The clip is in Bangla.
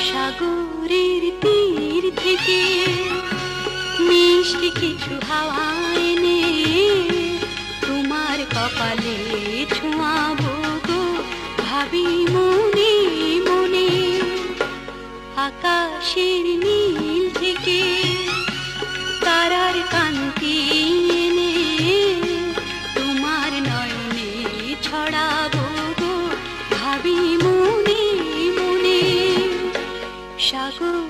সাগরের তীর থেকে মিষ্টি কিছু হাওয়া এনে তোমার কপালে ছোঁয়াবো গো, ভাবি মনে মনে। আকাশের নীল থেকে তারার কান্তি এনে তোমার নয়নে ছড়াবো গো, ভাবি মনে মনে। সাগর